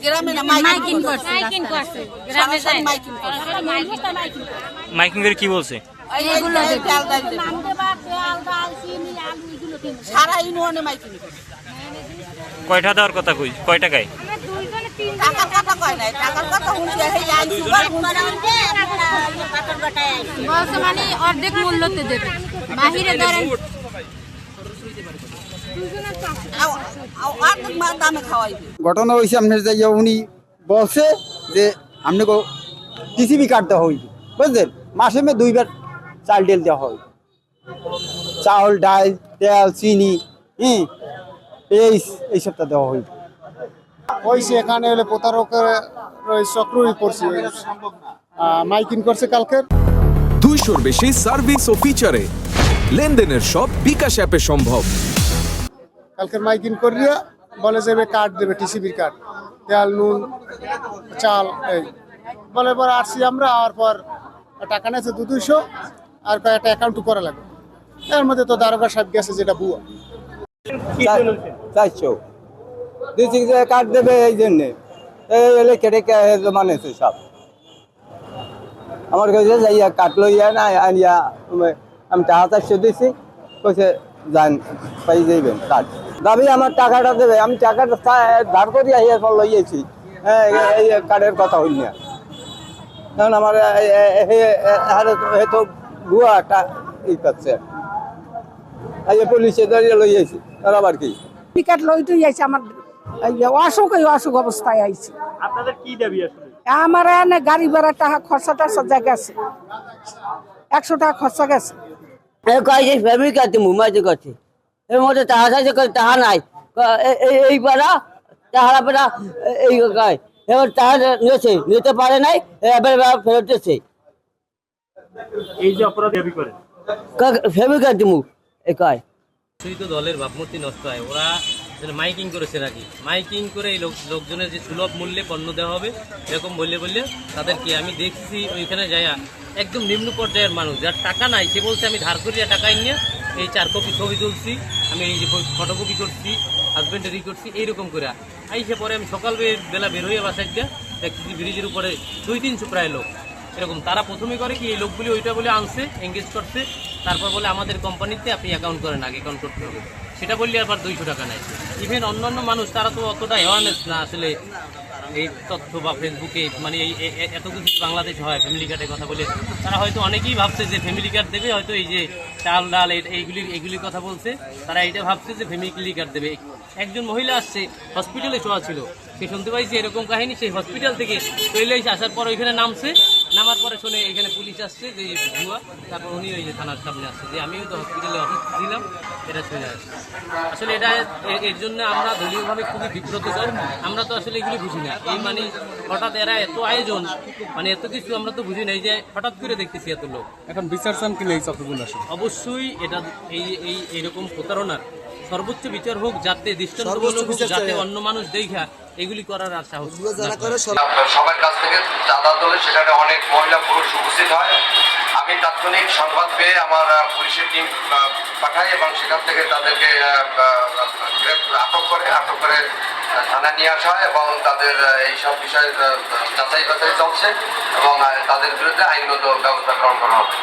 গ্রামে না মাইকিং করছে গ্রামে যায় মাইকিং করে কি বলছে? এইগুলো সারা ইউনিয়নে মাইকিং কয়টা দেওয়ার কথা কই? কয় টাকায়? টাকার কথা কয় নাই, টাকার কথা শুনছে এই আইন সুগার বলছে মানে অর্ধেক মূল্যতে দেবে বাহিরে ধরেন দামে খাওয়াইবে। ঘটনা হয়েছে আপনার যে উনি বলছে যে আপনাকে টিসিবি কার্ড দেওয়া হইবে, বুঝলেন? মাসে দুইবার চাল ডাল দেওয়া হয়, চাউল ডাল তেল চিনি এই সবটা দেওয়া হইবে। হয়েছে এখানে হলে প্রতারকের চক্রই করছে, মাইকিং করছে কালকের 200-র বেশি সার্ভিস ও ফিচারে লেনদেনের সব বিকাশ অ্যাপে সম্ভব। কালকের মাইকিং করিয়া বলে যে কার্ড দেবে, টিসিবির কার্ড, তেল নুন চাল এই বলে। এবার আসছি আমরা, আর পর টাকা নিয়েছে 200 আর কয়েকটা অ্যাকাউন্ট করা লাগবে। এর মধ্যে তো দারোগা সাহেব গেছে যেটা বুয়া 400 দিচ্ছি যে কার্ড দেবে, এই জন্যে এলে কেটে মানেছে সব আমার কাছে যাইয়া কাট লইয়া না আনিয়া আমি টাকা 400 দিচ্ছি, কইছে যান পাই যাইবেন কার্ড দাবি আমার টাকাটা দেবে। আমি টাকাটা ধার করি এরপর লইয়েছি, হ্যাঁ এই কার্ডের কথা হইল না, কারণ আমার তো ভুয়া একটা ই করছে, পুলিশে দাঁড়িয়ে লইয়েছি। তার আবার কি টিকিট লইতেই আইছে, আমার অসুখ অবস্থায় আইছি। আপনাদের কি দাবি আসলে? আমার এনে গাড়ি ভাড়া টাকা খরচাটা সজ্জা গেছে, 100 টাকা খরচা গেছে। ফ্যামিলি কাছে মুম্বাইতে করছে, এর মধ্যে টাকা সাহায্য করে টাকা নাই, এই পাড়া টাকা পাড়া এই গায়ে এবার টাকা নিতে পারে নাই, এবার ফেরত দিচ্ছে। এই যে অপরাধ দাবি করেন ফ্যামিলি কাছে মুখ একাই তো দলের ভাবমূর্তি নষ্ট হয়। ওরা মাইকিং করেছে নাকি, মাইকিং করে এই লোকজনের যে সুলভ মূল্যে পণ্য দেওয়া হবে এরকম বললে তাদেরকে আমি দেখছি ওইখানে যাইয়া একদম নিম্ন পর্যায়ের মানুষ যার টাকা নাই, সে বলছে আমি ধার করিয়া টাকা নিয়ে এই 4 কপি ছবি তুলছি, আমি এই যে ফটোকপি করছি, হাজবেন্ডের ই করছি, এইরকম করে আইসে পরে আমি সকাল বেলা বের হয়ে বাসায় গিয়ে দেখছি ব্রিজের উপরে 200-300 প্রায় লোক এরকম। তারা প্রথমে করে কি এই লোকগুলি ওইটা বলে আনছে, এঙ্গেজ করছে, তারপর বলে আমাদের কোম্পানিতে আপনি অ্যাকাউন্ট করেন, আগে অ্যাকাউন্ট করতে হবে, সেটা বললে আবার 200 টাকা নেয়। ইভেন অন্যান্য মানুষ তারা তো অতটা অ্যাওয়ারনেস না আসলে এই তথ্য বা ফেসবুকে, মানে এই এত কিছু বাংলাদেশ হয় ফ্যামিলি কার্ডের কথা বলে, তারা হয়তো অনেকেই ভাবছে যে ফ্যামিলি কার্ড দেবে, হয়তো এই যে চাল ডাল এইগুলির কথা বলছে, তারা এইটা ভাবছে যে ফ্যামিলি কার্ড দেবে। একজন মহিলা আসছে, হসপিটালে শোয়া ছিল, সে শুনতে পাইছে এরকম কাহিনী, সেই হসপিটাল থেকে চলে এসে আসার পর ওইখানে নামছে, নামার পরে শুনে এখানে পুলিশ আসছে যে ভুয়া, তারপর উনি ওই যে থানার সামনে আসছে যে আমিও তো হসপিটালে অসুস্থ ছিলাম, এটা শুনে আসছে। আসলে এটা এর জন্য আমরা দলীয়ভাবে খুবই বিব্রতকর। আমরা তো আসলে এগুলি বুঝি না, এই মানে হঠাৎ এরা এত আয়োজন, মানে এত কিছু আমরা তো বুঝি না, এই যে হঠাৎ করে দেখতেছি এত লোক। এখন বিচার চান কি নেই চক্রগুলো? অবশ্যই এটা এইরকম প্রতারণার সর্বোচ্চ বিচার হোক, যাতে দৃষ্টান্তমূলক হোক, যাতে অন্য মানুষ দেখা এগুলি করার আর সাহস। সবার কাছ থেকে চাঁদা তোলে, সেখানে অনেক মহিলা পুরুষ উপস্থিত হয়। আমি তাৎক্ষণিক সংবাদ পেয়ে আমার পুলিশের টিম পাঠাই এবং সেখান থেকে তাদেরকে আটক করে থানায় নিয়ে আসা হয় এবং তাদের এইসব বিষয়ে যাচাই বাছাই চলছে এবং তাদের বিরুদ্ধে আইনগত ব্যবস্থা গ্রহণ করা হবে।